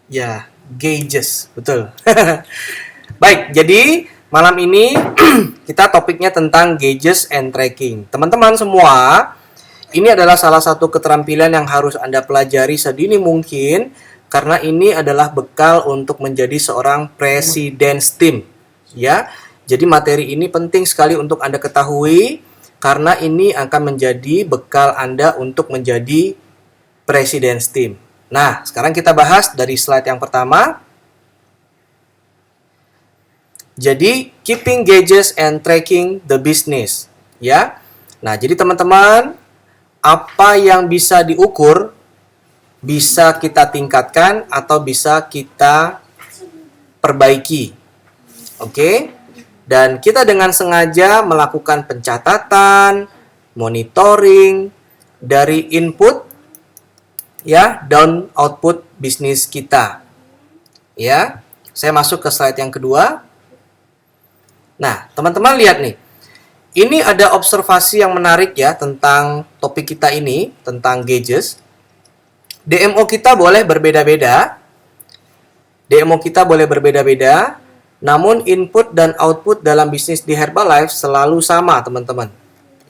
Ya, gauges, betul. Baik, jadi malam ini kita topiknya tentang gauges and tracking. Teman-teman semua, ini adalah salah satu keterampilan yang harus Anda pelajari sedini mungkin karena ini adalah bekal untuk menjadi seorang president's team. Ya. Jadi materi ini penting sekali untuk Anda ketahui karena ini akan menjadi bekal Anda untuk menjadi president's team. Nah, sekarang kita bahas dari slide yang pertama. Jadi, keeping gauges and tracking the business, ya. Nah, jadi teman-teman, apa yang bisa diukur bisa kita tingkatkan atau bisa kita perbaiki. Oke? Dan kita dengan sengaja melakukan pencatatan, monitoring dari input ya, down output bisnis kita. Ya, saya masuk ke slide yang kedua. Nah, teman-teman lihat nih. Ini ada observasi yang menarik ya tentang topik kita ini, tentang gauges. DMO kita boleh berbeda-beda. DMO kita boleh berbeda-beda, namun input dan output dalam bisnis di Herbalife selalu sama, teman-teman.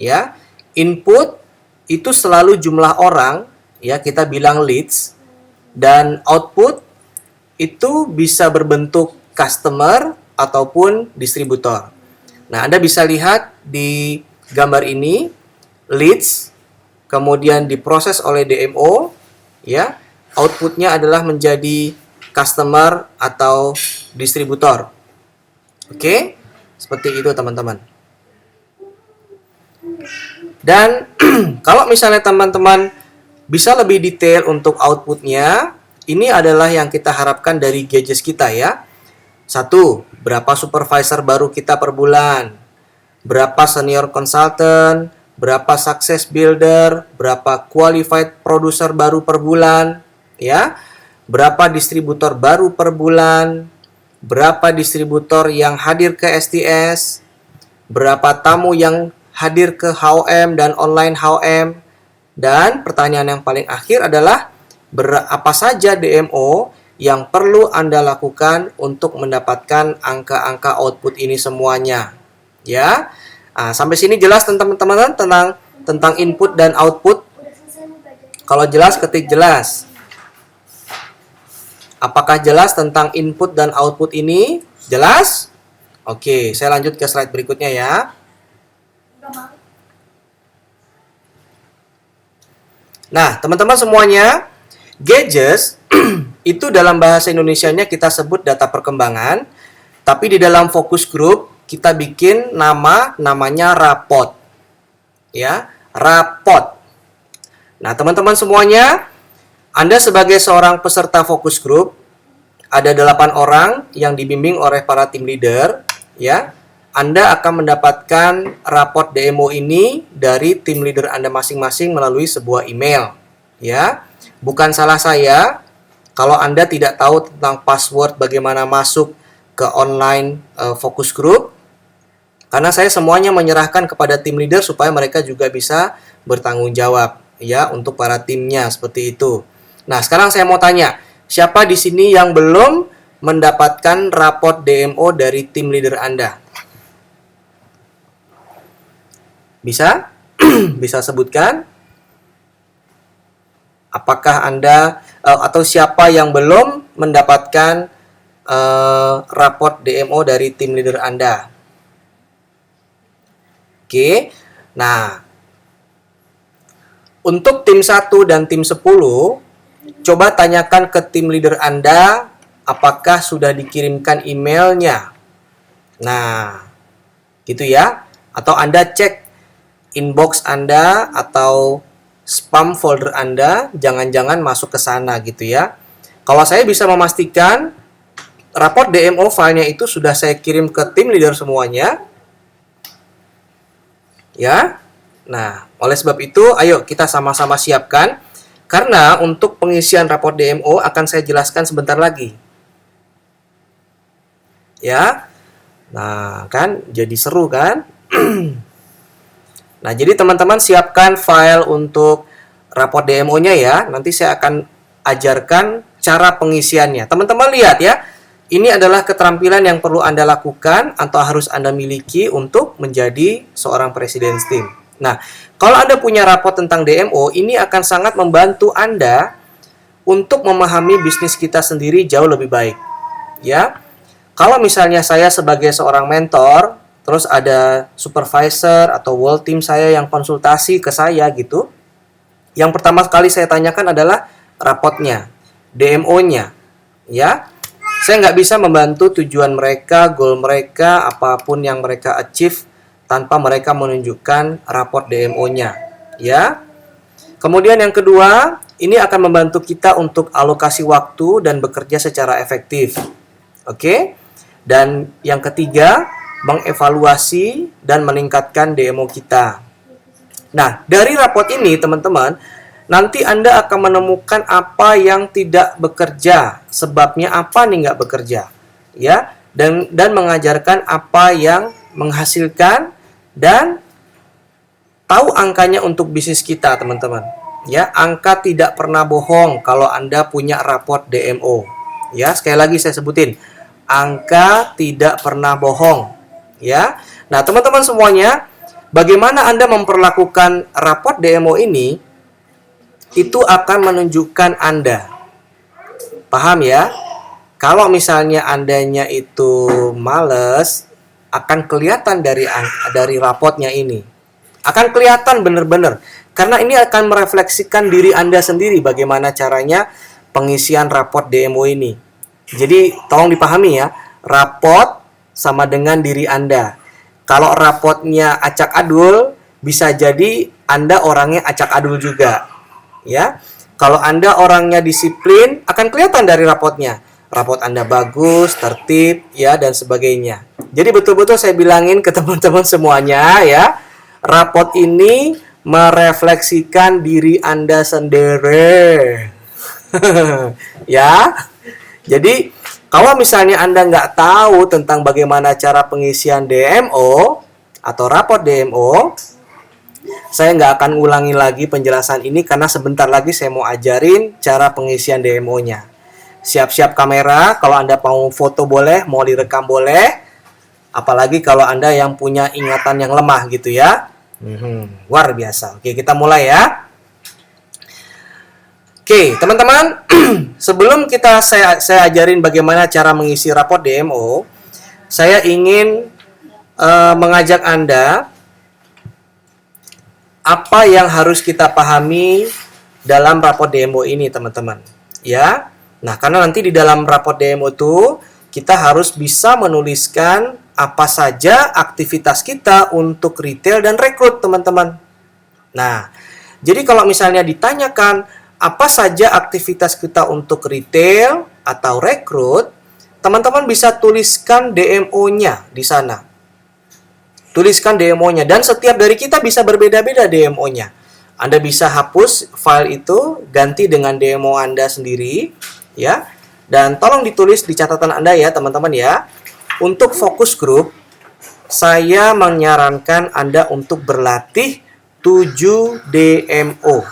Ya, input itu selalu jumlah orang, ya kita bilang leads, dan output itu bisa berbentuk customer ataupun distributor. Nah, Anda bisa lihat di gambar ini leads kemudian diproses oleh DMO, ya. Outputnya adalah menjadi customer atau distributor. Oke? Seperti itu, teman-teman. Dan kalau misalnya teman-teman bisa lebih detail untuk outputnya, ini adalah yang kita harapkan dari gauges kita ya. 1. Berapa supervisor baru kita per bulan? Berapa senior consultant? Berapa success builder? Berapa qualified producer baru per bulan? Ya. Berapa distributor baru per bulan? Berapa distributor yang hadir ke STS? Berapa tamu yang hadir ke HOM dan online HOM? Dan pertanyaan yang paling akhir adalah apa saja DMO yang perlu Anda lakukan untuk mendapatkan angka-angka output ini semuanya. Ya. Nah, sampai sini jelas teman-teman tentang input dan output? Kalau jelas ketik jelas. Apakah jelas tentang input dan output ini? Jelas? Oke, saya lanjut ke slide berikutnya ya. Nah, teman-teman semuanya, gauges itu dalam bahasa Indonesianya kita sebut data perkembangan, tapi di dalam fokus group kita bikin namanya rapot. Ya, rapot. Nah, teman-teman semuanya, Anda sebagai seorang peserta fokus group, ada 8 orang yang dibimbing oleh para tim leader, ya. Anda akan mendapatkan raport DMO ini dari tim leader Anda masing-masing melalui sebuah email, ya. Bukan salah saya kalau Anda tidak tahu tentang password bagaimana masuk ke online focus group, karena saya semuanya menyerahkan kepada tim leader supaya mereka juga bisa bertanggung jawab, ya, untuk para timnya seperti itu. Nah, sekarang saya mau tanya, siapa di sini yang belum mendapatkan raport DMO dari tim leader Anda? Bisa? Bisa sebutkan? Apakah Anda atau siapa yang belum mendapatkan raport DMO dari tim leader Anda? Oke. Nah, untuk tim 1 dan tim 10, coba tanyakan ke tim leader Anda apakah sudah dikirimkan emailnya. Nah, gitu ya. Atau Anda cek inbox Anda atau spam folder Anda, jangan-jangan masuk ke sana gitu ya. Kalau saya bisa memastikan raport DMO filenya itu sudah saya kirim ke tim leader semuanya. Ya. Nah, oleh sebab itu ayo kita sama-sama siapkan karena untuk pengisian raport DMO akan saya jelaskan sebentar lagi. Ya. Nah, kan jadi seru kan? Nah, jadi teman-teman siapkan file untuk raport DMO-nya ya. Nanti saya akan ajarkan cara pengisiannya. Teman-teman lihat ya, ini adalah keterampilan yang perlu Anda lakukan atau harus Anda miliki untuk menjadi seorang presiden tim. Nah, kalau Anda punya rapot tentang DMO, ini akan sangat membantu Anda untuk memahami bisnis kita sendiri jauh lebih baik. Ya, kalau misalnya saya sebagai seorang mentor, terus ada supervisor atau world team saya yang konsultasi ke saya gitu, yang pertama kali saya tanyakan adalah rapotnya, DMO-nya, ya. Saya nggak bisa membantu tujuan mereka, goal mereka, apapun yang mereka achieve tanpa mereka menunjukkan raport DMO-nya, ya. Kemudian yang kedua, ini akan membantu kita untuk alokasi waktu dan bekerja secara efektif. Oke? Dan yang ketiga, mengevaluasi dan meningkatkan DMO kita. Nah, dari raport ini, teman-teman, nanti Anda akan menemukan apa yang tidak bekerja, sebabnya apa nih nggak bekerja, ya, dan mengajarkan apa yang menghasilkan dan tahu angkanya untuk bisnis kita, teman-teman. Ya, angka tidak pernah bohong kalau Anda punya raport DMO. Ya, sekali lagi saya sebutin, angka tidak pernah bohong. Ya, nah teman-teman semuanya, bagaimana Anda memperlakukan raport DMO ini? Itu akan menunjukkan Anda. Paham ya? Kalau misalnya Andanya itu males, akan kelihatan dari rapotnya ini. Akan kelihatan benar-benar. Karena ini akan merefleksikan diri Anda sendiri bagaimana caranya pengisian raport DMO ini. Jadi tolong dipahami ya, raport sama dengan diri Anda. Kalau rapotnya acak-adul, bisa jadi Anda orangnya acak-adul juga. Ya, kalau Anda orangnya disiplin, akan kelihatan dari rapotnya. Rapot Anda bagus, tertib, ya, dan sebagainya. Jadi betul-betul saya bilangin ke teman-teman semuanya, ya, rapot ini merefleksikan diri Anda sendiri. Ya, jadi kalau misalnya Anda nggak tahu tentang bagaimana cara pengisian DMO atau rapot DMO, saya nggak akan ulangi lagi penjelasan ini karena sebentar lagi saya mau ajarin cara pengisian DMO-nya. Siap-siap kamera, kalau Anda mau foto boleh, mau direkam boleh. Apalagi kalau Anda yang punya ingatan yang lemah gitu ya. Luar biasa. Oke, kita mulai ya. Oke, teman-teman, sebelum saya ajarin bagaimana cara mengisi raport DMO, saya ingin mengajak Anda apa yang harus kita pahami dalam raport DMO ini, teman-teman. Ya. Nah, karena nanti di dalam raport DMO itu kita harus bisa menuliskan apa saja aktivitas kita untuk retail dan rekrut, teman-teman. Nah, jadi kalau misalnya ditanyakan apa saja aktivitas kita untuk retail atau rekrut, teman-teman bisa tuliskan DMO-nya di sana. Tuliskan DMO-nya, dan setiap dari kita bisa berbeda-beda DMO-nya. Anda bisa hapus file itu, ganti dengan DMO Anda sendiri, ya. Dan tolong ditulis di catatan Anda ya, teman-teman ya. Untuk fokus group, saya menyarankan Anda untuk berlatih 7 DMO.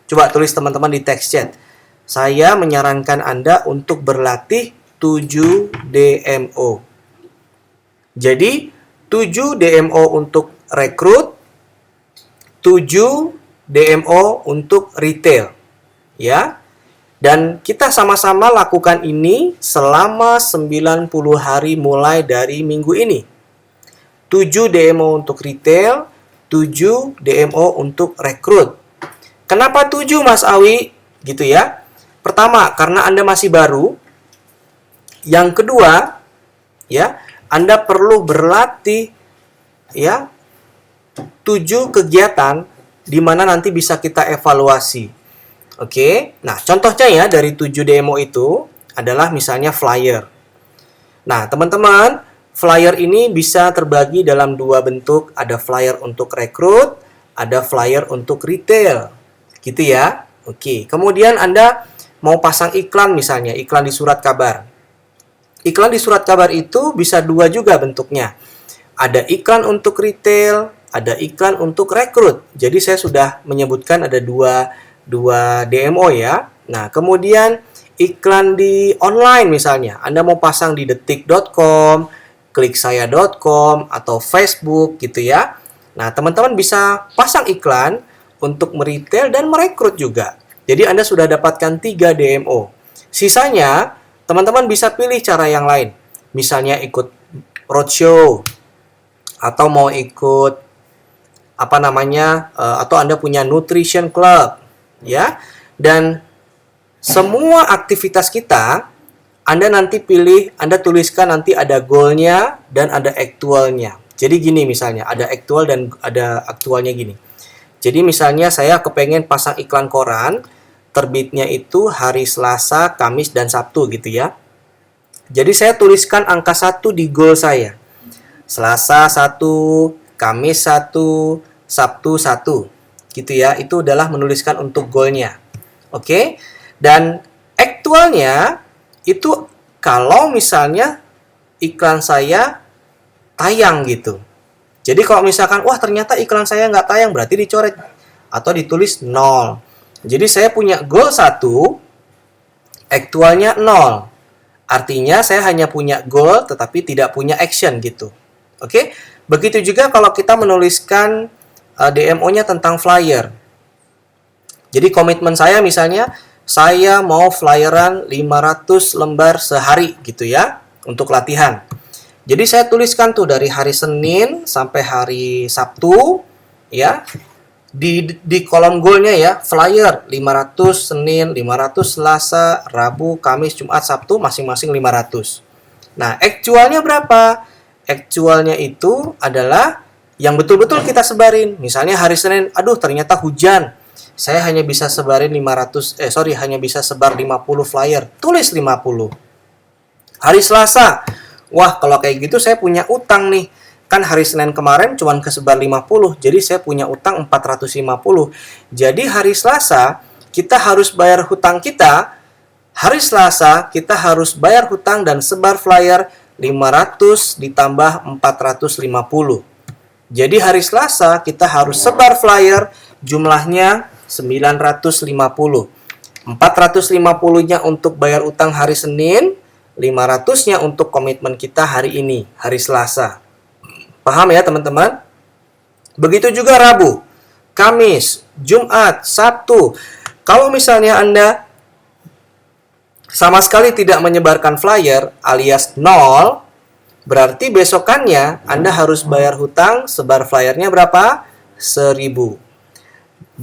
Coba tulis teman-teman di text chat. Saya menyarankan Anda untuk berlatih 7 DMO. Jadi 7 DMO untuk rekrut, 7 DMO untuk retail. Ya. Dan kita sama-sama lakukan ini selama 90 hari mulai dari minggu ini. 7 DMO untuk retail, 7 DMO untuk rekrut. Kenapa 7, Mas Awi? Gitu ya. Pertama, karena Anda masih baru. Yang kedua, ya, Anda perlu berlatih ya 7 kegiatan di mana nanti bisa kita evaluasi. Oke. Nah, contohnya ya dari 7 demo itu adalah misalnya flyer. Nah, teman-teman, flyer ini bisa terbagi dalam 2 bentuk, ada flyer untuk rekrut, ada flyer untuk retail. Gitu ya. Oke. Kemudian Anda mau pasang iklan misalnya, iklan di surat kabar. Iklan di surat kabar itu bisa 2 juga bentuknya. Ada iklan untuk retail, ada iklan untuk rekrut. Jadi saya sudah menyebutkan ada dua DMO ya. Nah, kemudian iklan di online misalnya. Anda mau pasang di detik.com, kliksaya.com, atau Facebook gitu ya. Nah, teman-teman bisa pasang iklan untuk meretail dan merekrut juga. Jadi Anda sudah dapatkan 3 DMO. Sisanya, teman-teman bisa pilih cara yang lain. Misalnya ikut roadshow, atau mau ikut atau Anda punya nutrition club, ya. Dan semua aktivitas kita, Anda nanti pilih, Anda tuliskan nanti ada goalnya dan ada aktualnya. Jadi gini misalnya, ada aktual dan ada aktualnya gini. Jadi misalnya saya kepengen pasang iklan koran, terbitnya itu hari Selasa, Kamis, dan Sabtu gitu ya. Jadi saya tuliskan angka 1 di goal saya. Selasa 1, Kamis 1, Sabtu 1. Gitu ya, itu adalah menuliskan untuk goalnya. Oke? Dan aktualnya itu kalau misalnya iklan saya tayang gitu. Jadi kalau misalkan, wah ternyata iklan saya nggak tayang, berarti dicoret atau ditulis 0. Jadi saya punya goal 1, aktualnya 0. Artinya saya hanya punya goal tetapi tidak punya action gitu. Oke? Begitu juga kalau kita menuliskan DMO-nya tentang flyer. Jadi komitmen saya misalnya, saya mau flyeran 500 lembar sehari gitu ya, untuk latihan. Jadi saya tuliskan tuh dari hari Senin sampai hari Sabtu, ya. Di kolom goalnya ya, flyer 500 Senin, 500 Selasa, Rabu, Kamis, Jumat, Sabtu, masing-masing 500. Nah, aktualnya berapa? Aktualnya itu adalah yang betul-betul kita sebarin. Misalnya hari Senin, aduh ternyata hujan. Saya hanya bisa sebarin hanya bisa sebar 50 flyer. Tulis 50. Hari Selasa, wah kalau kayak gitu saya punya utang nih. Kan hari Senin kemarin cuma kesebar 50, jadi saya punya utang 450. Jadi hari Selasa kita harus bayar hutang kita. Hari Selasa kita harus bayar hutang dan sebar flyer 500 ditambah 450. Jadi hari Selasa kita harus sebar flyer jumlahnya 950. 450-nya untuk bayar utang hari Senin, 500-nya untuk komitmen kita hari ini, hari Selasa. Paham ya teman-teman? Begitu juga Rabu, Kamis, Jumat, Sabtu. Kalau misalnya Anda sama sekali tidak menyebarkan flyer alias 0, berarti besokannya Anda harus bayar hutang, sebar flyernya berapa? 1.000.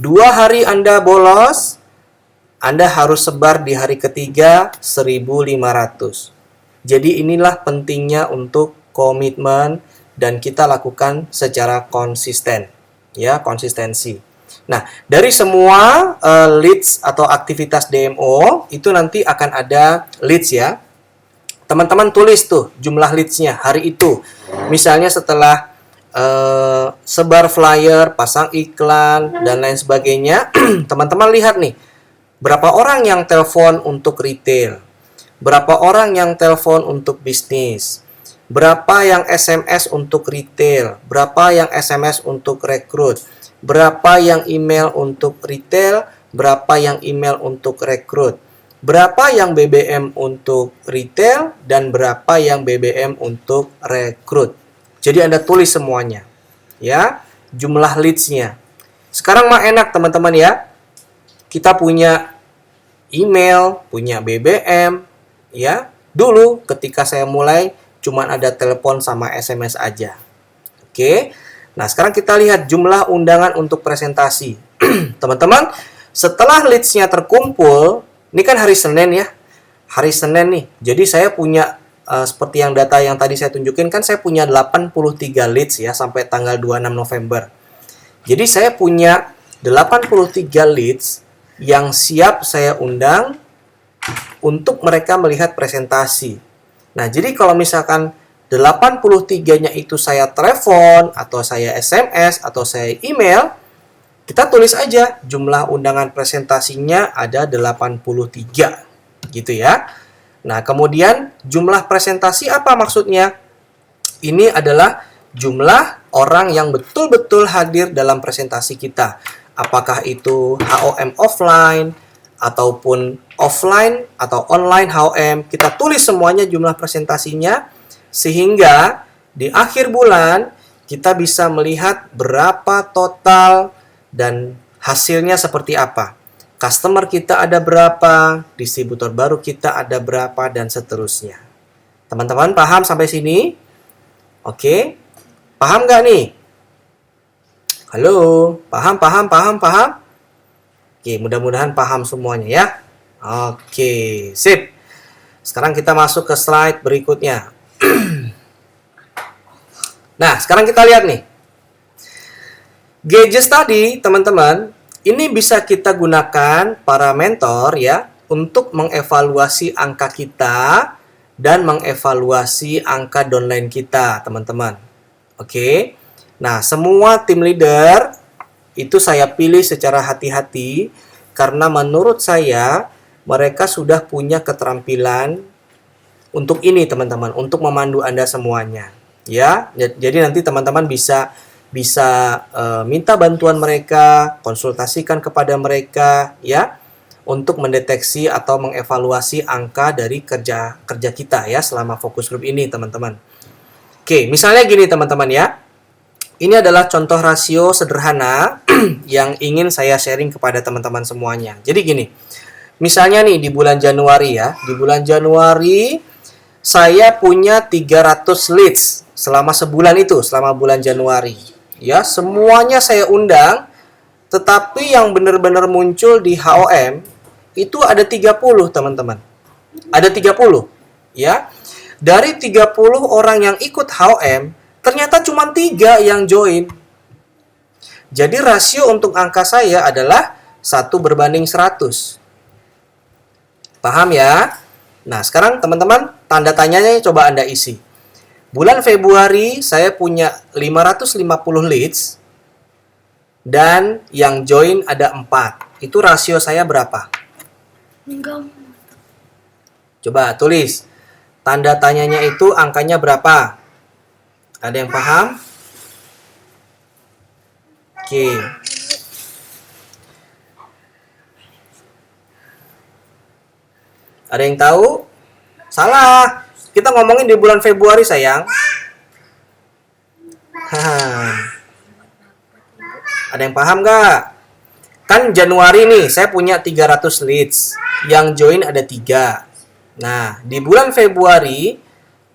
2 hari Anda bolos, Anda harus sebar di hari ketiga 1.500. Jadi inilah pentingnya untuk komitmen dan kita lakukan secara konsisten, ya, konsistensi. Nah, dari semua leads atau aktivitas DMO itu nanti akan ada leads ya. Teman-teman tulis tuh jumlah leads-nya hari itu. Misalnya setelah sebar flyer, pasang iklan, dan lain sebagainya, teman-teman lihat nih, berapa orang yang telepon untuk retail, berapa orang yang telepon untuk bisnis, berapa yang SMS untuk retail, berapa yang SMS untuk rekrut, berapa yang email untuk retail, berapa yang email untuk rekrut, berapa yang BBM untuk retail, dan berapa yang BBM untuk rekrut. Jadi Anda tulis semuanya, ya, jumlah leads-nya. Sekarang mah enak teman-teman ya, kita punya email, punya BBM, ya. Dulu ketika saya mulai cuman ada telepon sama SMS aja. Oke. Nah, sekarang kita lihat jumlah undangan untuk presentasi. Teman-teman, setelah leads-nya terkumpul, ini kan hari Senin ya. Hari Senin nih. Jadi saya punya seperti yang data yang tadi saya tunjukin kan saya punya 83 leads ya sampai tanggal 26 November. Jadi saya punya 83 leads yang siap saya undang untuk mereka melihat presentasi. Nah, jadi kalau misalkan 83-nya itu saya telepon, atau saya SMS, atau saya email, kita tulis aja jumlah undangan presentasinya ada 83, gitu ya. Nah, kemudian jumlah presentasi apa maksudnya? Ini adalah jumlah orang yang betul-betul hadir dalam presentasi kita. Apakah itu HOM offline, ataupun offline atau online HOM, kita tulis semuanya jumlah presentasinya, sehingga di akhir bulan kita bisa melihat berapa total dan hasilnya seperti apa. Customer kita ada berapa, distributor baru kita ada berapa, dan seterusnya. Teman-teman paham sampai sini? Oke, paham nggak nih? Halo, paham? Oke, mudah-mudahan paham semuanya ya. Oke, sip. Sekarang kita masuk ke slide berikutnya. Nah, sekarang kita lihat nih. Gadgets tadi, teman-teman, ini bisa kita gunakan para mentor ya untuk mengevaluasi angka kita dan mengevaluasi angka downline kita, teman-teman. Oke. Nah, semua tim leader itu saya pilih secara hati-hati karena menurut saya mereka sudah punya keterampilan untuk ini, teman-teman, untuk memandu Anda semuanya. Ya, jadi nanti teman-teman bisa minta bantuan mereka, konsultasikan kepada mereka ya untuk mendeteksi atau mengevaluasi angka dari kerja kita ya selama fokus group ini, teman-teman. Oke, misalnya gini teman-teman ya. Ini adalah contoh rasio sederhana yang ingin saya sharing kepada teman-teman semuanya. Jadi gini. Misalnya nih di bulan Januari ya. Di bulan Januari saya punya 300 leads selama sebulan itu, selama bulan Januari. Ya, semuanya saya undang, tetapi yang benar-benar muncul di HOM itu ada 30, teman-teman. Ada 30, ya. Dari 30 orang yang ikut HOM, ternyata cuma 3 yang join. Jadi rasio untuk angka saya adalah 1/100. Paham ya? Nah, sekarang teman-teman, tanda tanyanya coba Anda isi. Bulan Februari saya punya 550 leads dan yang join ada 4. Itu rasio saya berapa? Enggak. Coba tulis. Tanda tanyanya itu angkanya berapa? Ada yang paham? Oke. Ada yang tahu? Salah. Kita ngomongin di bulan Februari, sayang. Ada yang paham nggak? Kan Januari nih, saya punya 300 leads. Yang join ada 3. Nah, di bulan Februari,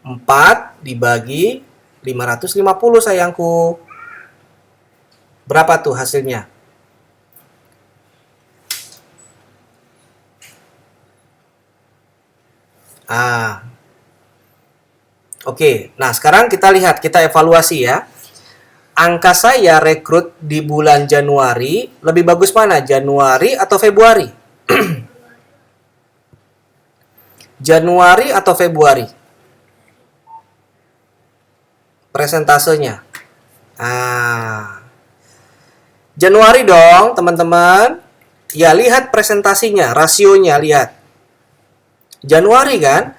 4 dibagi 550, sayangku. Berapa tuh hasilnya? Oke, nah sekarang kita lihat, kita evaluasi ya. Angka saya rekrut di bulan Januari, lebih bagus mana? Januari atau Februari? Januari atau Februari? Presentasenya. Januari dong, teman-teman. Ya, lihat presentasinya, rasionya, lihat. Januari kan?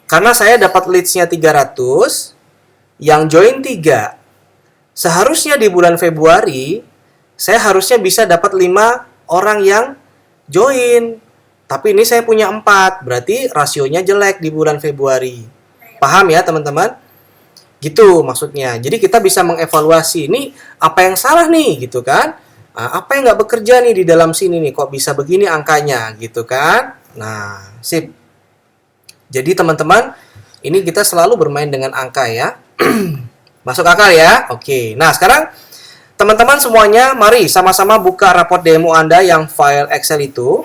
Karena saya dapat leads-nya 300, yang join 3. Seharusnya di bulan Februari, saya harusnya bisa dapat 5 orang yang join. Tapi ini saya punya 4, berarti rasionya jelek di bulan Februari. Paham ya teman-teman? Gitu maksudnya. Jadi kita bisa mengevaluasi, ini apa yang salah nih gitu kan? Apa yang nggak bekerja nih di dalam sini nih, kok bisa begini angkanya gitu kan? Nah, sip. Jadi teman-teman, ini kita selalu bermain dengan angka ya. Masuk akal ya? Oke. Nah, sekarang teman-teman semuanya, mari sama-sama buka raport demo Anda yang file Excel itu.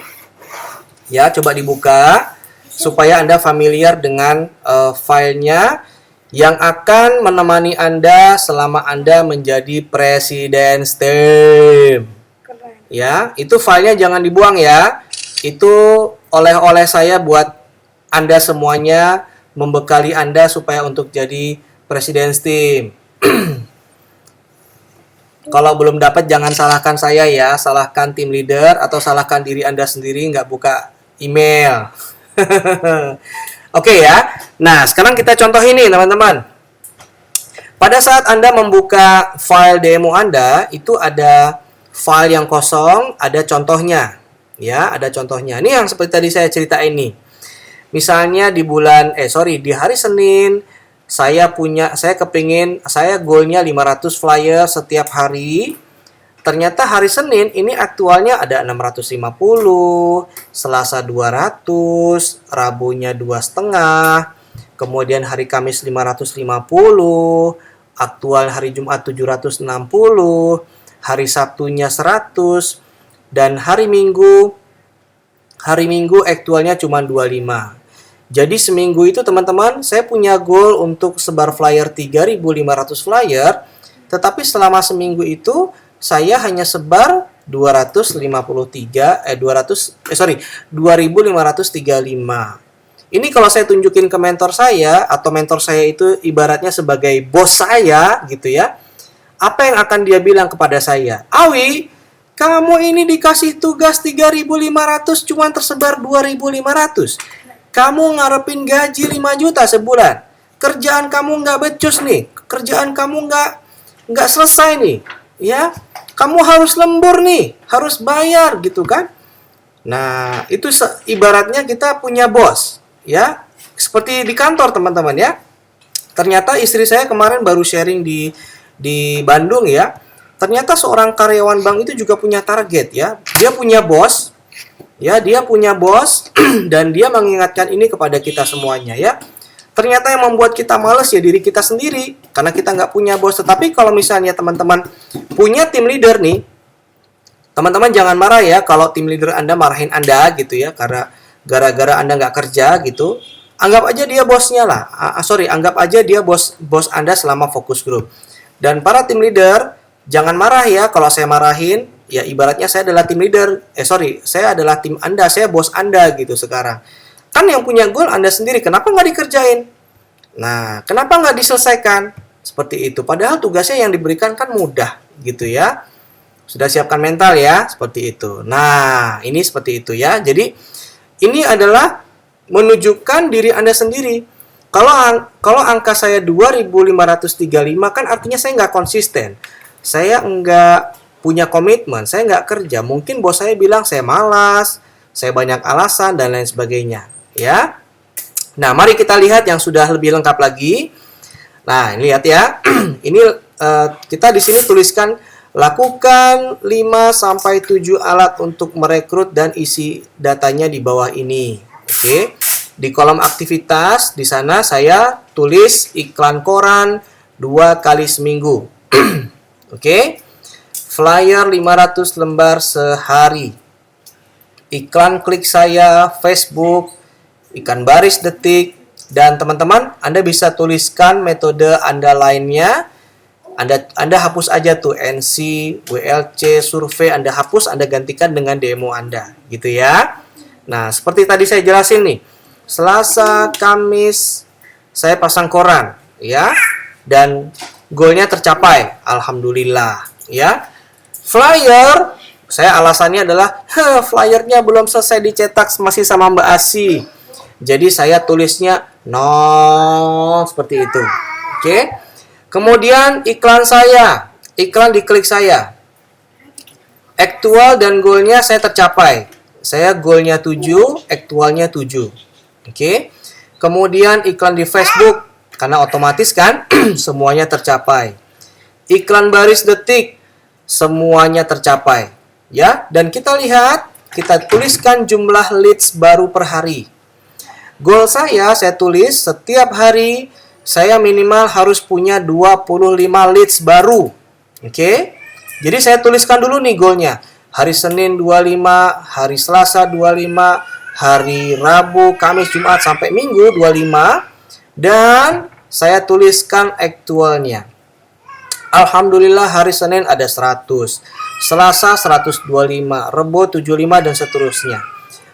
Ya, coba dibuka supaya Anda familiar dengan filenya yang akan menemani Anda selama Anda menjadi presiden STEM. Ya, itu filenya jangan dibuang ya. Itu oleh-oleh saya buat Anda semuanya, membekali Anda supaya untuk jadi presiden STEM. Kalau belum dapat jangan salahkan saya ya, salahkan tim leader atau salahkan diri Anda sendiri nggak buka email. Oke ya. Nah, sekarang kita contoh ini teman-teman. Pada saat Anda membuka file demo Anda, itu ada file yang kosong, ada contohnya. Ya, ada contohnya. Ini yang seperti tadi saya ceritain nih. Misalnya di di hari Senin, saya kepingin, saya goalnya 500 flyer setiap hari. Ternyata hari Senin ini aktualnya ada 650, Selasa 200, Rabunya 2,5, kemudian hari Kamis 550, aktual hari Jumat 760, hari Sabtunya 100, dan hari Minggu aktualnya cuma 25. Jadi seminggu itu teman-teman, saya punya goal untuk sebar flyer 3.500 flyer, tetapi selama seminggu itu saya hanya sebar 2.535. Ini kalau saya tunjukin ke mentor saya, atau mentor saya itu ibaratnya sebagai bos saya gitu ya. Apa yang akan dia bilang kepada saya? Awi, kamu ini dikasih tugas 3.500 cuma tersebar 2.500. Kamu ngarepin gaji 5 juta sebulan. Kerjaan kamu nggak becus nih. Kerjaan kamu nggak selesai nih. Ya, kamu harus lembur nih. Harus bayar gitu kan. Nah, itu ibaratnya kita punya bos. Ya, seperti di kantor teman-teman ya. Ternyata istri saya kemarin baru sharing di Bandung ya. Ternyata seorang karyawan bank itu juga punya target ya. Dia punya bos. Ya, dia punya bos dan dia mengingatkan ini kepada kita semuanya ya. Ternyata yang membuat kita males ya diri kita sendiri karena kita nggak punya bos. Tetapi kalau misalnya teman-teman punya tim leader nih, teman-teman jangan marah ya kalau tim leader Anda marahin Anda gitu ya karena gara-gara Anda nggak kerja gitu. Anggap aja dia bosnya lah. Anggap aja dia bos Anda selama fokus group. Dan para tim leader jangan marah ya kalau saya marahin, ya ibaratnya saya adalah tim leader. Saya adalah tim Anda, saya bos Anda gitu sekarang. Kan yang punya goal Anda sendiri, kenapa nggak dikerjain? Nah, kenapa nggak diselesaikan? Seperti itu. Padahal tugasnya yang diberikan kan mudah gitu ya. Sudah siapkan mental ya, seperti itu. Nah, ini seperti itu ya. Jadi, ini adalah menunjukkan diri Anda sendiri. Kalau angka saya 2.535 kan artinya saya nggak konsisten. Saya nggak punya komitmen, saya nggak kerja. Mungkin bos saya bilang saya malas, saya banyak alasan, dan lain sebagainya. Ya. Nah, mari kita lihat yang sudah lebih lengkap lagi. Nah, ini lihat ya. Ini kita di sini tuliskan lakukan 5-7 alat untuk merekrut dan isi datanya di bawah ini. Oke. Di kolom aktivitas, di sana saya tulis iklan koran 2 kali seminggu. Oke. Flyer 500 lembar sehari. Iklan klik saya Facebook, ikan baris detik, dan teman-teman Anda bisa tuliskan metode Anda lainnya. Anda hapus aja tuh NC, WLC, survei, Anda hapus, Anda gantikan dengan demo Anda, gitu ya. Nah, seperti tadi saya jelasin nih. Selasa, Kamis saya pasang koran, ya. Dan goalnya tercapai, alhamdulillah, ya. Flyer, saya alasannya adalah flyernya belum selesai dicetak masih sama Mbak Asi. Jadi saya tulisnya 0 seperti itu. Oke. Kemudian iklan diklik saya. Aktual dan goalnya saya tercapai. Saya goalnya 7, aktualnya 7. Oke. Kemudian iklan di Facebook karena otomatis kan semuanya tercapai. Iklan baris detik semuanya tercapai, ya. Dan kita lihat, kita tuliskan jumlah leads baru per hari. Goal saya tulis setiap hari saya minimal harus punya 25 leads baru. Oke. Jadi saya tuliskan dulu nih goalnya. Hari Senin 25, hari Selasa 25, hari Rabu, Kamis, Jumat sampai Minggu 25, dan saya tuliskan aktualnya. Alhamdulillah hari Senin ada 100, Selasa 125, Rebo 75, dan seterusnya.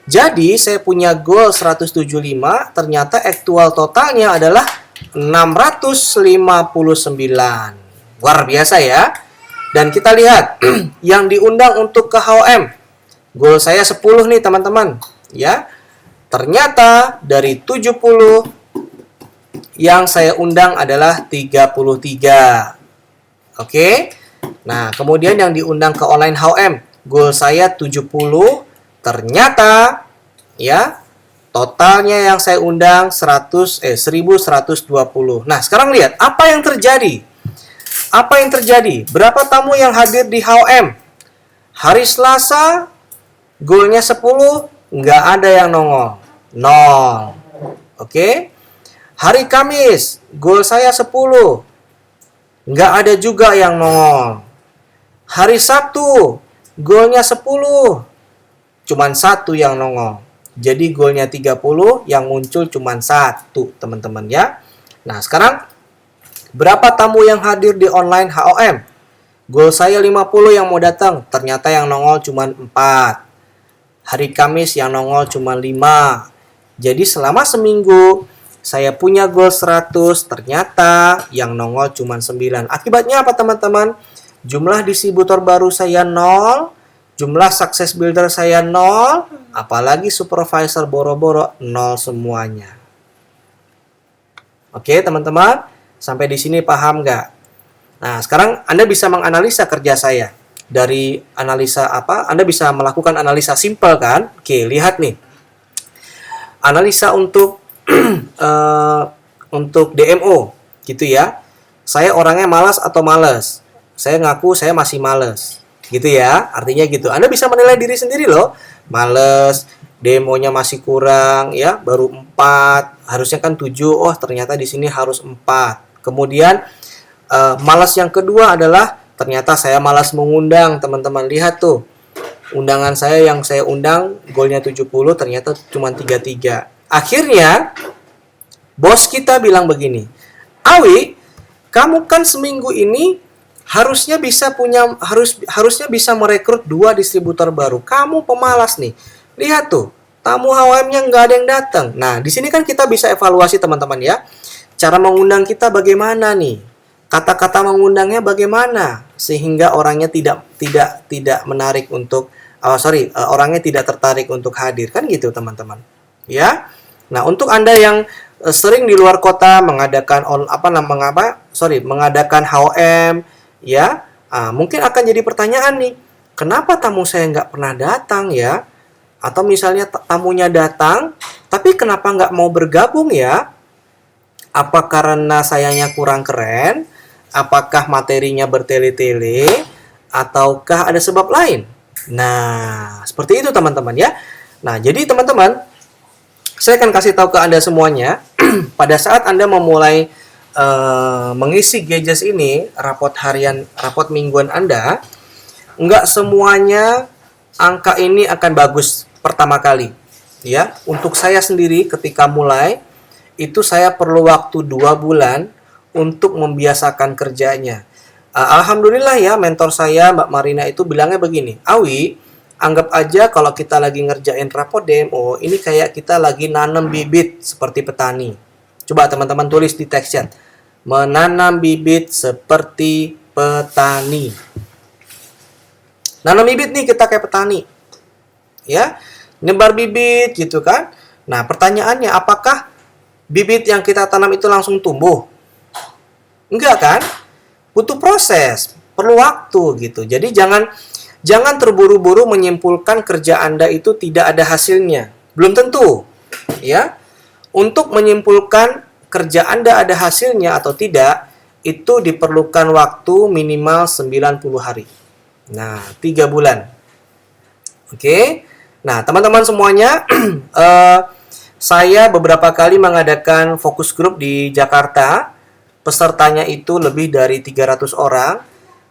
Jadi saya punya goal 175, ternyata aktual totalnya adalah 659. Luar biasa ya. Dan kita lihat yang diundang untuk ke HOM. Goal saya 10 nih teman-teman, ya. Ternyata dari 70 yang saya undang adalah 33. Oke. Nah, kemudian yang diundang ke online HOM, goal saya 70, Ternyata ya, totalnya yang saya undang 1120. Nah, sekarang lihat apa yang terjadi. Apa yang terjadi? Berapa tamu yang hadir di HOM? Hari Selasa goalnya 10, nggak ada yang nongol. 0. Oke. Hari Kamis, goal saya 10. Nggak ada juga yang nongol. Hari Sabtu, golnya 10. Cuman 1 yang nongol. Jadi golnya 30, yang muncul cuman 1, teman-teman ya. Nah, sekarang berapa tamu yang hadir di online HOM? Gol saya 50 yang mau datang, ternyata yang nongol cuman 4. Hari Kamis yang nongol cuman 5. Jadi selama seminggu saya punya gol 100, ternyata yang nongol cuma 9. Akibatnya apa teman-teman? Jumlah distributor baru saya 0, jumlah success builder saya 0, apalagi supervisor boro-boro 0 semuanya. Oke teman-teman, sampai di sini paham nggak? Nah sekarang Anda bisa menganalisa kerja saya. Dari analisa apa? Anda bisa melakukan analisa simpel kan? Oke, lihat nih. Analisa untuk untuk DMO gitu ya. Saya orangnya malas atau males. Saya ngaku saya masih males. Gitu ya. Artinya gitu. Anda bisa menilai diri sendiri loh. Males, DMO-nya masih kurang ya, baru 4. Harusnya kan 7. Oh, ternyata di sini harus 4. Kemudian malas yang kedua adalah ternyata saya malas mengundang, teman-teman. Lihat tuh. Undangan saya yang saya undang golnya 70 ternyata cuma 33. Akhirnya bos kita bilang begini, Awi, kamu kan seminggu ini harusnya bisa merekrut 2 distributor baru. Kamu pemalas nih. Lihat tuh, tamu HOM-nya nggak ada yang datang. Nah, di sini kan kita bisa evaluasi teman-teman ya. Cara mengundang kita bagaimana nih? Kata-kata mengundangnya bagaimana sehingga orangnya tidak menarik untuk orangnya tidak tertarik untuk hadir, kan gitu teman-teman. Ya. Nah, untuk Anda yang sering di luar kota mengadakan mengadakan HOM ya, mungkin akan jadi pertanyaan nih, kenapa tamu saya nggak pernah datang ya? Atau misalnya tamunya datang tapi kenapa nggak mau bergabung ya? Apa karena sayanya kurang keren? Apakah materinya bertele-tele? Ataukah ada sebab lain? Nah, seperti itu teman-teman ya. Nah, jadi teman-teman, saya akan kasih tahu ke Anda semuanya, pada saat Anda memulai mengisi Gadgets ini, rapot harian, rapot mingguan Anda, nggak semuanya angka ini akan bagus pertama kali. Ya, untuk saya sendiri ketika mulai, itu saya perlu waktu 2 bulan untuk membiasakan kerjanya. Alhamdulillah ya, mentor saya Mbak Marina itu bilangnya begini, Awi, anggap aja kalau kita lagi ngerjain rapot DMO, ini kayak kita lagi nanam bibit seperti petani. Coba teman-teman tulis di teks chat. Menanam bibit seperti petani. Nanam bibit nih kita kayak petani. Ya, nyebar bibit gitu kan. Nah, pertanyaannya apakah bibit yang kita tanam itu langsung tumbuh? Enggak kan? Butuh proses, perlu waktu gitu. Jadi jangan terburu-buru menyimpulkan kerja Anda itu tidak ada hasilnya. Belum tentu. Ya. Untuk menyimpulkan kerja Anda ada hasilnya atau tidak, itu diperlukan waktu minimal 90 hari. Nah, 3 bulan. Oke. Nah, teman-teman semuanya, saya beberapa kali mengadakan fokus group di Jakarta. Pesertanya itu lebih dari 300 orang.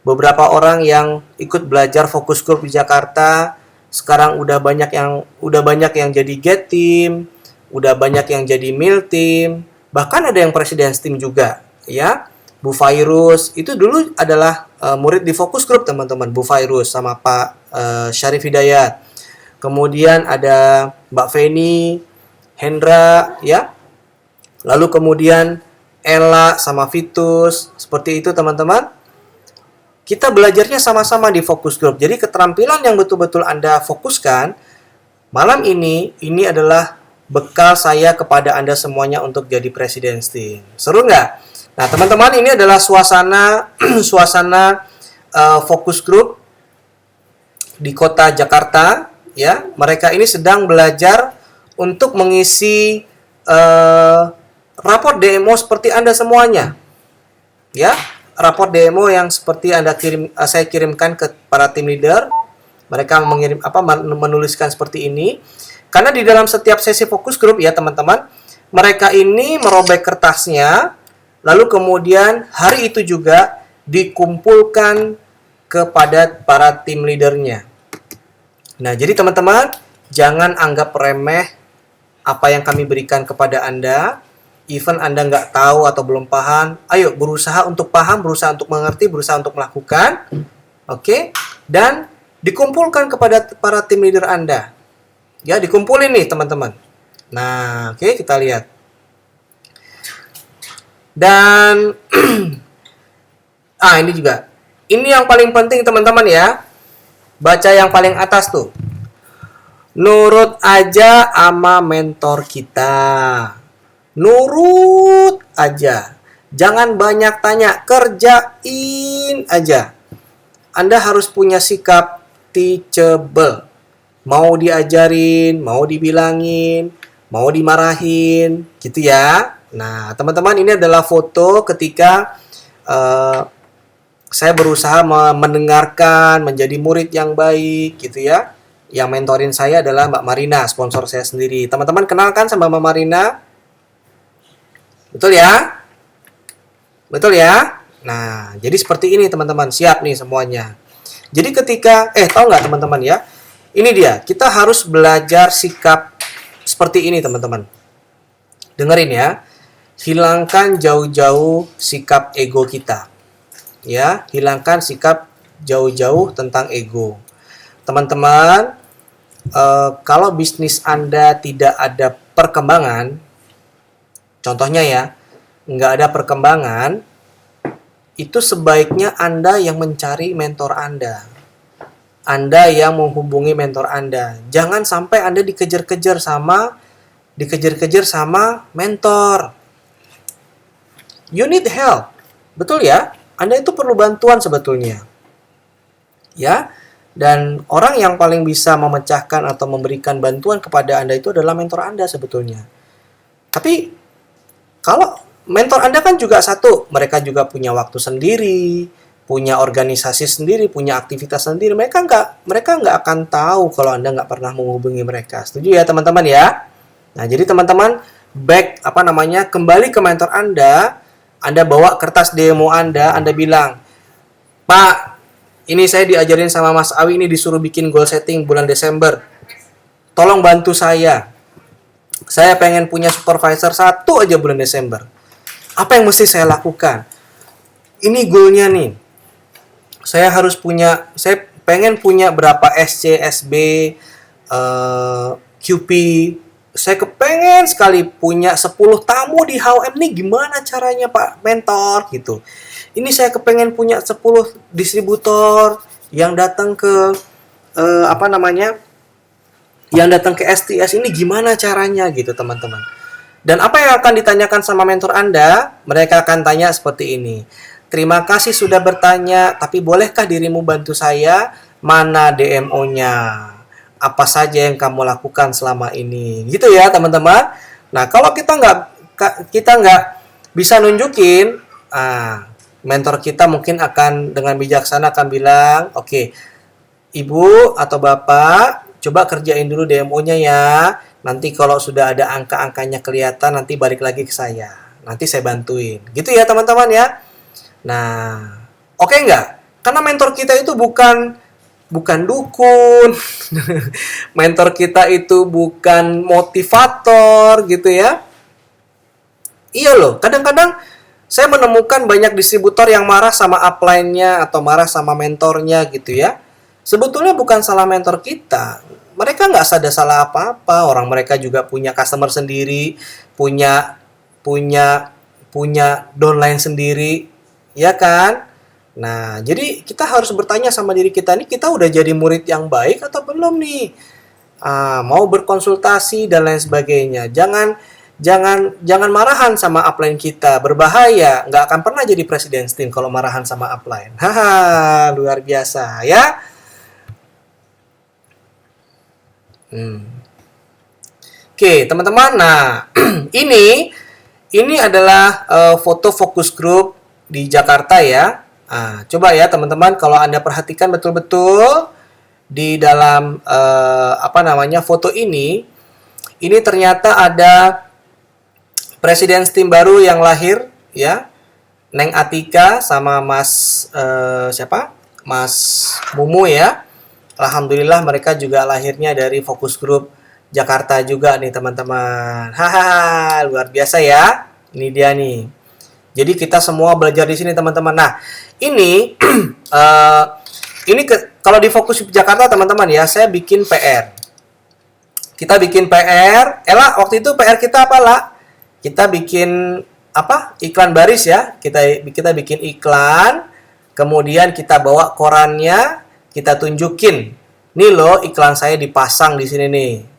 Beberapa orang yang ikut belajar fokus group di Jakarta sekarang udah banyak yang jadi get team, udah banyak yang jadi meal team, bahkan ada yang president's team juga, ya. Bu Fairuz itu dulu adalah murid di fokus group teman-teman, Bu Fairuz sama Pak Syarif Hidayat. Kemudian ada Mbak Feni, Hendra, ya. Lalu kemudian Ella sama Vitus, seperti itu teman-teman. Kita belajarnya sama-sama di fokus group. Jadi keterampilan yang betul-betul Anda fokuskan malam ini adalah bekal saya kepada Anda semuanya untuk jadi President's Team. Seru nggak? Nah teman-teman, ini adalah suasana fokus group di kota Jakarta. ya. Mereka ini sedang belajar untuk mengisi raport demo seperti Anda semuanya. Ya, raport demo yang seperti saya kirimkan ke para tim leader. Mereka menuliskan seperti ini. Karena di dalam setiap sesi fokus grup ya teman-teman, mereka ini merobek kertasnya, lalu kemudian hari itu juga dikumpulkan kepada para tim leadernya. Nah, jadi teman-teman, jangan anggap remeh apa yang kami berikan kepada Anda. Even Anda nggak tahu atau belum paham, ayo berusaha untuk paham, berusaha untuk mengerti, berusaha untuk melakukan. Oke? Dan dikumpulkan kepada para tim leader Anda. Ya, dikumpulin nih teman-teman. Nah, oke, kita lihat. Dan ini juga. Ini yang paling penting teman-teman ya. Baca yang paling atas tuh. Nurut aja sama mentor kita. Nurut aja. Jangan banyak tanya, kerjain aja. Anda harus punya sikap teachable. Mau diajarin, mau dibilangin, mau dimarahin, gitu ya. Nah, teman-teman, ini adalah foto ketika saya berusaha mendengarkan, menjadi murid yang baik, gitu ya. Yang mentorin saya adalah Mbak Marina, sponsor saya sendiri. Teman-teman kenalkan sama Mbak Marina? Betul ya? Betul ya? Nah, jadi seperti ini teman-teman. Siap nih semuanya. Jadi ketika, tahu nggak teman-teman ya? Ini dia, kita harus belajar sikap seperti ini teman-teman. Dengerin ya. Hilangkan jauh-jauh sikap ego kita. Ya, hilangkan sikap jauh-jauh tentang ego. Teman-teman, kalau bisnis Anda tidak ada perkembangan, contohnya ya, nggak ada perkembangan, itu sebaiknya Anda yang mencari mentor Anda. Anda yang menghubungi mentor Anda. Jangan sampai Anda dikejar-kejar sama mentor. You need help. Betul ya? Anda itu perlu bantuan sebetulnya. Ya. Dan orang yang paling bisa memecahkan atau memberikan bantuan kepada Anda itu adalah mentor Anda sebetulnya. Tapi kalau mentor Anda kan juga satu, mereka juga punya waktu sendiri, punya organisasi sendiri, punya aktivitas sendiri. Mereka nggak akan tahu kalau Anda nggak pernah menghubungi mereka. Setuju ya teman-teman ya? Nah, jadi teman-teman kembali ke mentor Anda bawa kertas demo Anda bilang, Pak, ini saya diajarin sama Mas Awi, ini disuruh bikin goal setting bulan Desember. Tolong bantu saya. Saya pengen punya supervisor 1 aja bulan Desember. Apa yang mesti saya lakukan? Ini goalnya nih. Saya pengen punya berapa SC, SB, QP. Saya kepengen sekali punya 10 tamu di HOM nih, gimana caranya Pak Mentor gitu. Ini saya kepengen punya 10 distributor yang datang ke yang datang ke STS, ini gimana caranya gitu teman-teman. Dan apa yang akan ditanyakan sama mentor Anda? Mereka akan tanya seperti ini. Terima kasih sudah bertanya, tapi bolehkah dirimu bantu saya? Mana DMO-nya? Apa saja yang kamu lakukan selama ini? Gitu ya teman-teman. Nah, kalau kita nggak bisa nunjukin, mentor kita mungkin akan dengan bijaksana akan bilang, oke, Ibu atau Bapak, coba kerjain dulu DMO-nya ya. Nanti kalau sudah ada angka-angkanya kelihatan, nanti balik lagi ke saya. Nanti saya bantuin. Gitu ya teman-teman ya. Nah, oke nggak? Karena mentor kita itu bukan dukun. Mentor kita itu bukan motivator gitu ya. Iya loh, kadang-kadang saya menemukan banyak distributor yang marah sama upline-nya atau marah sama mentornya gitu ya. Sebetulnya bukan salah mentor kita. Mereka nggak ada salah apa-apa. Orang mereka juga punya customer sendiri, punya downline sendiri, ya kan? Nah, jadi kita harus bertanya sama diri kita nih, kita udah jadi murid yang baik atau belum nih? Mau berkonsultasi dan lain sebagainya. Jangan marahan sama upline kita, berbahaya. Nggak akan pernah jadi presiden tim kalau marahan sama upline. Haha, luar biasa ya. Oke, teman-teman. Nah, ini adalah foto fokus grup di Jakarta ya. Nah, coba ya teman-teman, kalau Anda perhatikan betul-betul di dalam foto ini ternyata ada presiden tim baru yang lahir ya. Neng Atika sama Mas Mas Mumu ya. Alhamdulillah mereka juga lahirnya dari fokus grup Jakarta juga nih teman-teman. Hahaha, luar biasa ya. Ini dia nih. Jadi kita semua belajar di sini teman-teman. Nah, ini kalau di fokus Jakarta teman-teman ya, saya bikin PR. Kita bikin PR. Ella, waktu itu PR kita apa, La? Kita bikin iklan baris ya. Kita bikin iklan, kemudian kita bawa korannya, kita tunjukin. Nih loh, iklan saya dipasang di sini nih.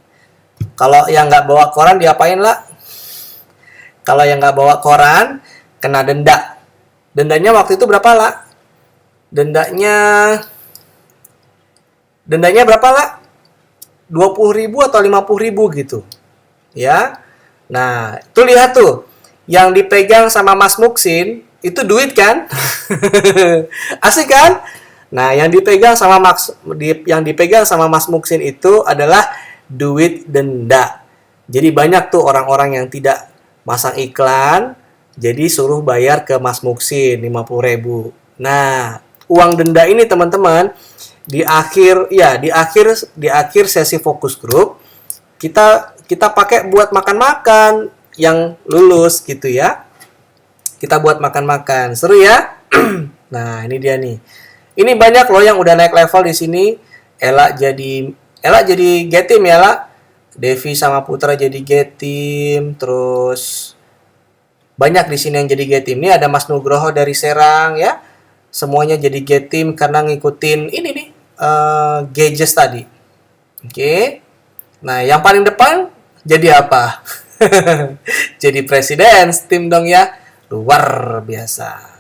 Kalau yang nggak bawa koran diapain, lah? Kalau yang nggak bawa koran kena denda. Dendanya waktu itu berapa, lah? Dendanya berapa, lah? 20.000 atau 50.000 gitu. Ya. Nah, itu lihat tuh. Yang dipegang sama Mas Muksin itu duit kan? Asik kan? Nah, yang dipegang sama Mas Muksin itu adalah duit denda. Jadi banyak tuh orang-orang yang tidak masang iklan, jadi suruh bayar ke Mas Muksin 50.000. Nah, uang denda ini teman-teman di akhir sesi fokus grup kita pakai buat makan-makan yang lulus gitu ya. Kita buat makan-makan. Seru ya? Nah, ini dia nih. Ini banyak loh yang udah naik level di sini. Ella jadi Getim ya, lah. Devi sama Putra jadi Getim, terus banyak di sini yang jadi Getim. Ini ada Mas Nugroho dari Serang ya. Semuanya jadi Getim karena ngikutin ini nih gadgets tadi. Oke. Nah, yang paling depan jadi apa? Jadi presiden tim dong ya. Luar biasa.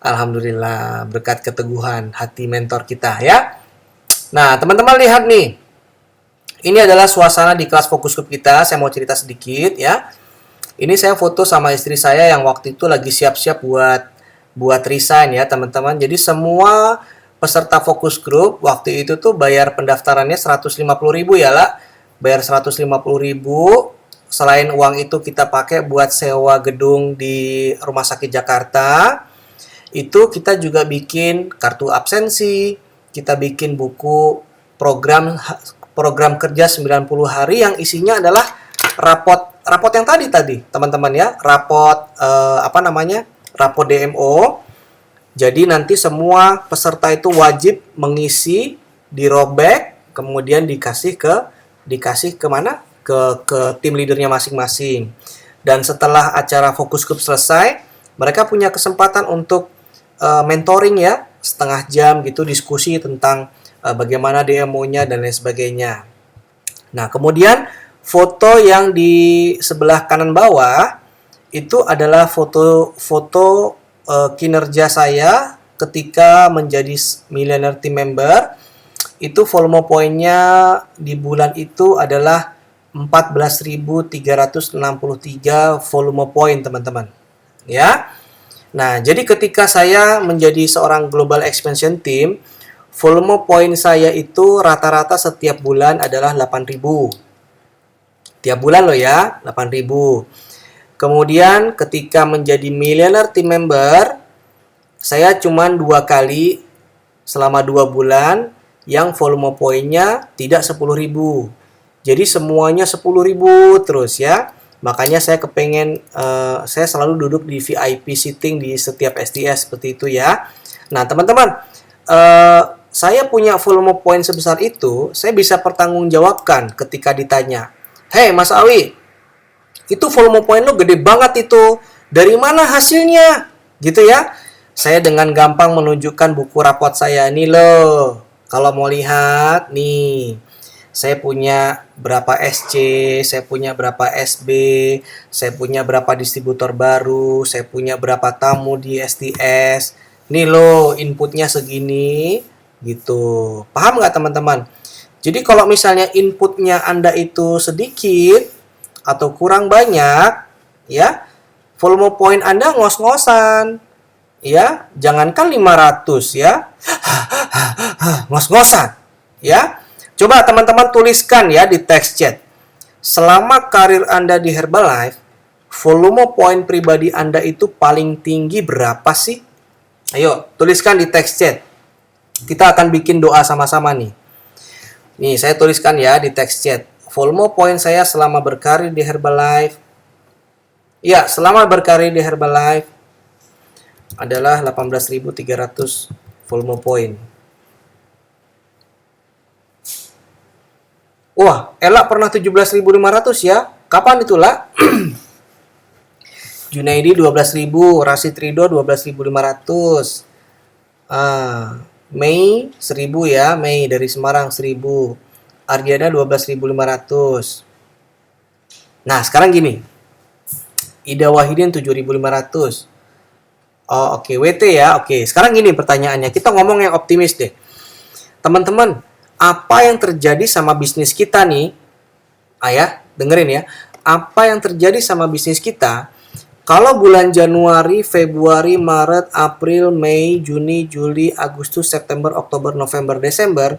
Alhamdulillah berkat keteguhan hati mentor kita ya. Nah, teman-teman lihat nih. Ini adalah suasana di kelas fokus grup kita. Saya mau cerita sedikit ya. Ini saya foto sama istri saya yang waktu itu lagi siap-siap buat resign ya, teman-teman. Jadi semua peserta fokus grup waktu itu tuh bayar pendaftarannya 150.000 ya, lah. Bayar 150.000. Selain uang itu kita pakai buat sewa gedung di Rumah Sakit Jakarta. Itu kita juga bikin kartu absensi, kita bikin buku program kerja 90 hari yang isinya adalah rapot yang tadi teman-teman ya, rapot rapot DMO. Jadi nanti semua peserta itu wajib mengisi, dirobek, kemudian dikasih ke mana? Ke tim leadernya masing-masing. Dan setelah acara fokus group selesai, mereka punya kesempatan untuk mentoring ya, setengah jam gitu, diskusi tentang bagaimana DMO-nya dan lain sebagainya. Nah, kemudian foto yang di sebelah kanan bawah itu adalah foto kinerja saya ketika menjadi Millionaire Team Member. Itu volume poinnya di bulan itu adalah 14.363 volume point, teman-teman. Ya. Nah, jadi ketika saya menjadi seorang Global Expansion Team, volume point saya itu rata-rata setiap bulan adalah 8.000. Tiap bulan loh ya, 8.000. Kemudian ketika menjadi Millionaire Team Member, saya cuma 2 kali selama 2 bulan yang volume poinnya tidak 10.000. Jadi semuanya 10.000 terus ya. Makanya saya kepengen, saya selalu duduk di VIP seating di setiap STS seperti itu ya. Nah teman-teman, saya punya volume poin sebesar itu, saya bisa pertanggungjawabkan ketika ditanya, "Hey Mas Awi, itu volume poin lo gede banget itu, dari mana hasilnya?" Gitu ya. Saya dengan gampang menunjukkan buku rapot saya, nih loh. Kalau mau lihat, nih. Saya punya berapa SC, saya punya berapa SB, saya punya berapa distributor baru, saya punya berapa tamu di STS. Nih loh, inputnya segini, gitu. Paham nggak teman-teman? Jadi kalau misalnya inputnya Anda itu sedikit atau kurang banyak, ya, volume point Anda ngos-ngosan. Ya, jangankan 500 ya. Ngos-ngosan, ya. Coba teman-teman tuliskan ya di text chat. Selama karir Anda di Herbalife, volume point pribadi Anda itu paling tinggi berapa sih? Ayo, tuliskan di text chat. Kita akan bikin doa sama-sama nih. Nih, saya tuliskan ya di text chat. Volume point saya selama berkarir di Herbalife. Ya, selama berkarir di Herbalife adalah 18.300 volume point. Wah, Ella pernah 17.500 ya. Kapan itulah? Junaidi 12.000, Rashid Ridho 12.500. Mei 1.000 ya, Mei dari Semarang 1.000. Ardiana 12.500. Nah, sekarang gini. Ida Wahidin 7.500. Oh, oke, WT ya. Oke, sekarang gini pertanyaannya. Kita ngomong yang optimis deh. Teman-teman, apa yang terjadi sama bisnis kita nih? Ayah, dengerin ya. Apa yang terjadi sama bisnis kita kalau bulan Januari, Februari, Maret, April, Mei, Juni, Juli, Agustus, September, Oktober, November, Desember,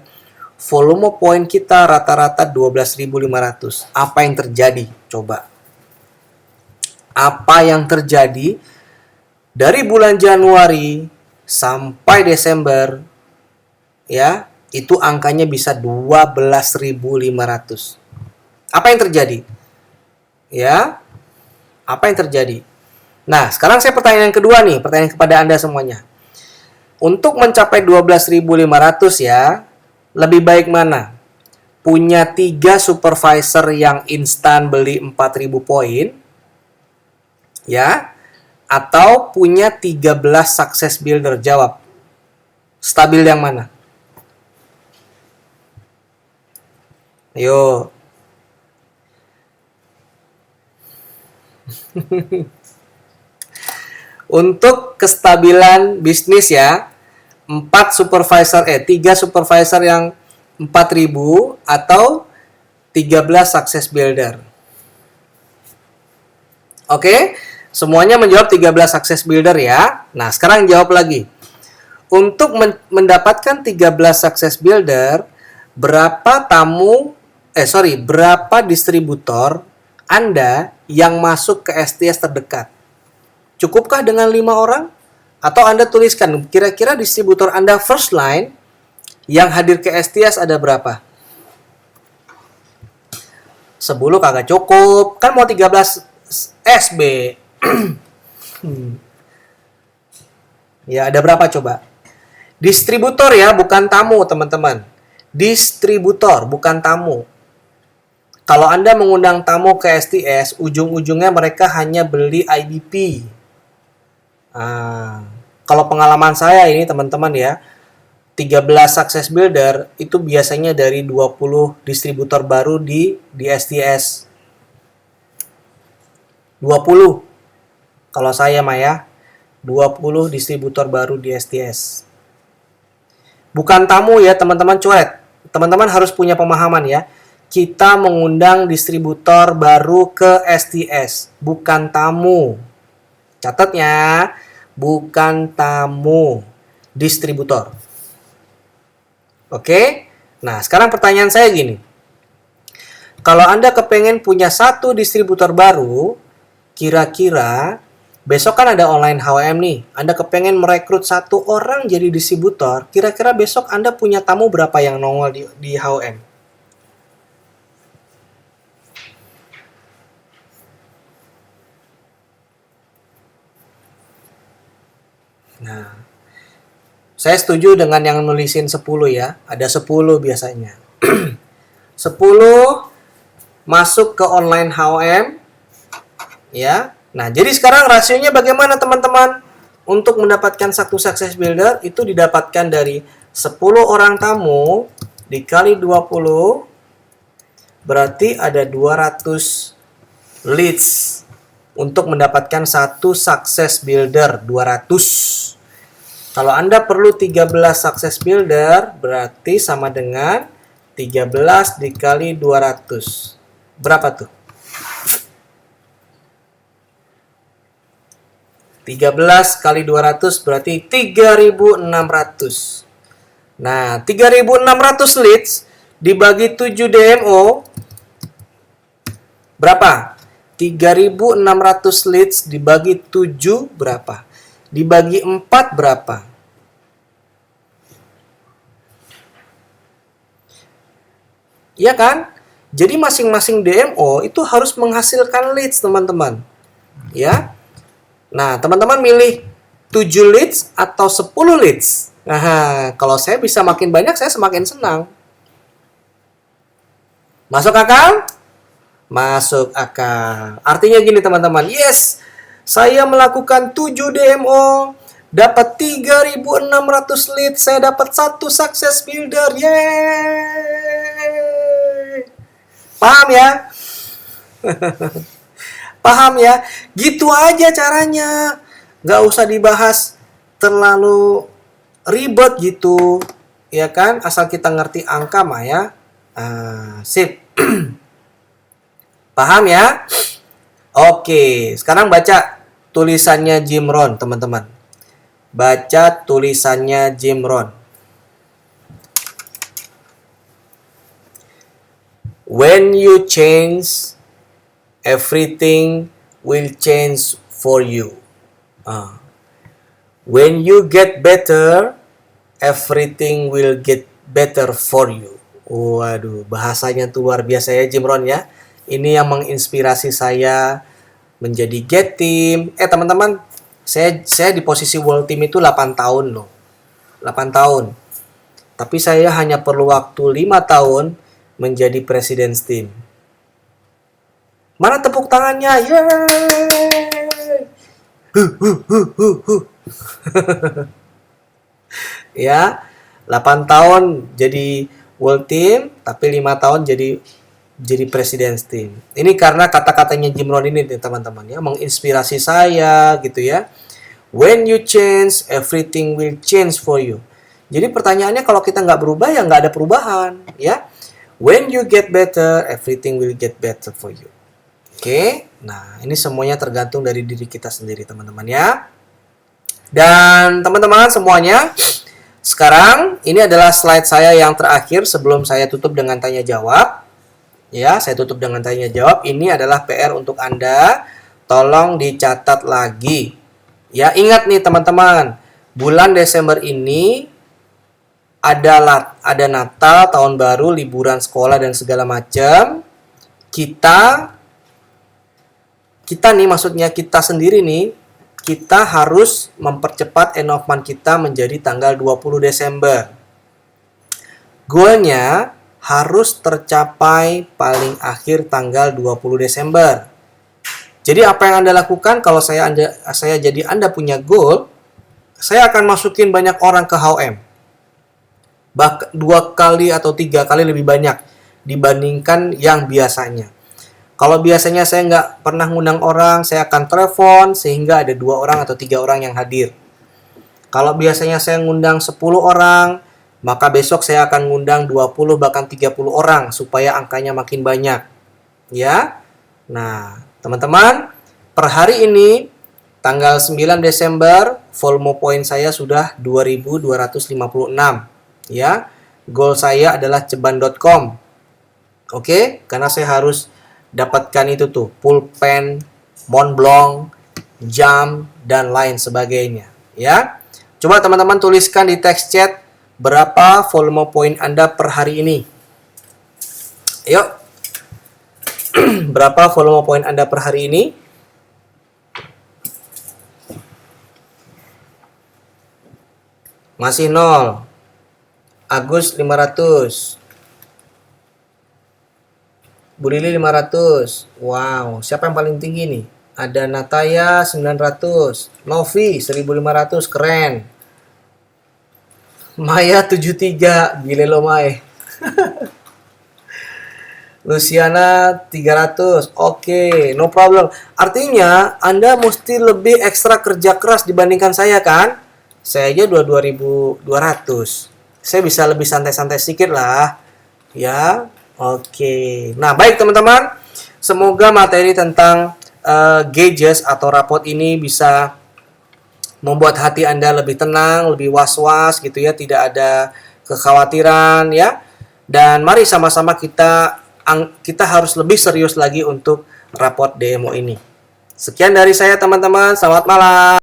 volume point kita rata-rata 12.500. Apa yang terjadi? Coba. Apa yang terjadi dari bulan Januari sampai Desember, ya, itu angkanya bisa 12.500. Apa yang terjadi? Ya, apa yang terjadi? Nah, sekarang saya pertanyaan yang kedua nih, pertanyaan kepada Anda semuanya. Untuk mencapai 12.500 ya, lebih baik mana? Punya 3 supervisor yang instan beli 4.000 poin, ya, atau punya 13 success builder? Jawab. Stabil yang mana? Ayo. Untuk kestabilan bisnis ya, 3 supervisor yang 4.000 atau 13 success builder. Oke, semuanya menjawab 13 success builder ya. Nah, sekarang jawab lagi. Untuk mendapatkan 13 success builder, berapa distributor Anda yang masuk ke STS terdekat? Cukupkah dengan 5 orang? Atau Anda tuliskan, kira-kira distributor Anda first line yang hadir ke STS ada berapa? 10 kagak cukup. Kan mau 13 SB. Ya, ada berapa coba? Distributor ya, bukan tamu teman-teman. Distributor, bukan tamu. Kalau Anda mengundang tamu ke STS, ujung-ujungnya mereka hanya beli IBP. Kalau pengalaman saya ini teman-teman ya, 13 success builder itu biasanya dari 20 distributor baru di STS. 20. Kalau saya mah ya, 20 distributor baru di STS. Bukan tamu ya teman-teman, coret. Teman-teman harus punya pemahaman ya. Kita mengundang distributor baru ke STS, bukan tamu. Catatnya, bukan tamu, distributor. Oke? Nah, sekarang pertanyaan saya gini. Kalau Anda kepengen punya 1 distributor baru, kira-kira besok kan ada online HWM nih. Anda kepengen merekrut 1 orang jadi distributor, kira-kira besok Anda punya tamu berapa yang nongol di HWM? Nah, saya setuju dengan yang nulisin 10 ya. Ada 10 biasanya. 10 masuk ke online HWM. Ya. Nah, jadi sekarang rasionya bagaimana teman-teman? Untuk mendapatkan 1 success builder itu didapatkan dari 10 orang tamu dikali 20 berarti ada 200 leads untuk mendapatkan 1 success builder. 200. Kalau Anda perlu 13 success builder berarti sama dengan 13 dikali 200. Berapa tuh? 13 kali 200 berarti 3.600. Nah, 3.600 leads dibagi 7 DMO berapa? 3.600 leads dibagi 7 berapa? Dibagi 4 berapa? Iya kan? Jadi masing-masing DMO itu harus menghasilkan leads, teman-teman. Ya. Nah, teman-teman milih 7 leads atau 10 leads? Nah, kalau saya bisa makin banyak, saya semakin senang. Masuk akal? Masuk akal. Artinya gini, teman-teman. Yes, saya melakukan 7 DMO, dapat 3.600 leads, saya dapat 1 success builder. Yeay! Paham ya? Paham ya? Gitu aja caranya. Gak usah dibahas terlalu ribet gitu. Ya kan? Asal kita ngerti angka mah ya. Sip. Paham ya? Oke. Sekarang baca tulisannya Jim Rohn, teman-teman. Baca tulisannya Jim Rohn. When you change, everything will change for you. When you get better, everything will get better for you. Waduh, bahasanya tuh luar biasa ya Jim Rohn ya. Ini yang menginspirasi saya menjadi Get Team. Teman-teman, saya di posisi World Team itu 8 tahun loh. 8 tahun. Tapi saya hanya perlu waktu 5 tahun menjadi President's Team. Mana tepuk tangannya? Yeay! Ya, 8 tahun jadi World Team, tapi 5 tahun jadi President's Team. Ini karena kata-katanya Jim Rohn ini teman-teman ya, menginspirasi saya gitu ya. When you change, everything will change for you. Jadi pertanyaannya kalau kita nggak berubah ya nggak ada perubahan ya. When you get better, everything will get better for you. Oke, nah ini semuanya tergantung dari diri kita sendiri teman-teman ya. Dan teman-teman semuanya, sekarang ini adalah slide saya yang terakhir sebelum saya tutup dengan tanya jawab. Ya, saya tutup dengan tanya jawab. Ini adalah PR untuk Anda. Tolong dicatat lagi. Ya, ingat nih teman-teman, bulan Desember ini ada Natal, tahun baru, liburan sekolah dan segala macam. Kita nih, maksudnya kita sendiri nih, kita harus mempercepat end of month kita menjadi tanggal 20 Desember. Goalnya harus tercapai paling akhir tanggal 20 Desember. Jadi apa yang Anda lakukan kalau saya jadi Anda punya goal, saya akan masukin banyak orang ke HOM. Bahkan 2 kali atau 3 kali lebih banyak dibandingkan yang biasanya. Kalau biasanya saya nggak pernah ngundang orang, saya akan telepon sehingga ada 2 orang atau 3 orang yang hadir. Kalau biasanya saya ngundang 10 orang, maka besok saya akan ngundang 20 bahkan 30 orang supaya angkanya makin banyak. Ya. Nah, teman-teman, per hari ini tanggal 9 Desember volume point saya sudah 2256. Ya. Goal saya adalah ceban.com. Oke, karena saya harus dapatkan itu tuh, pulpen, Montblanc, jam dan lain sebagainya, ya. Coba teman-teman tuliskan di text chat berapa volume point Anda per hari ini. Yuk. Berapa volume point Anda per hari ini? Masih 0. Agus 500. Bu Lili 500. Wow, siapa yang paling tinggi nih? Ada Nataya 900. Novi 1500, keren. Maya 73, gile lo Mai. Luciana 300. Oke, no problem. Artinya Anda mesti lebih ekstra kerja keras dibandingkan saya kan? Saya aja 2200. Saya bisa lebih santai-santai sedikit lah. ya. Oke. Nah, baik teman-teman. Semoga materi tentang gauges atau rapot ini bisa membuat hati Anda lebih tenang, lebih was-was gitu ya, tidak ada kekhawatiran ya. Dan mari sama-sama kita harus lebih serius lagi untuk rapot DMO ini. Sekian dari saya teman-teman. Selamat malam.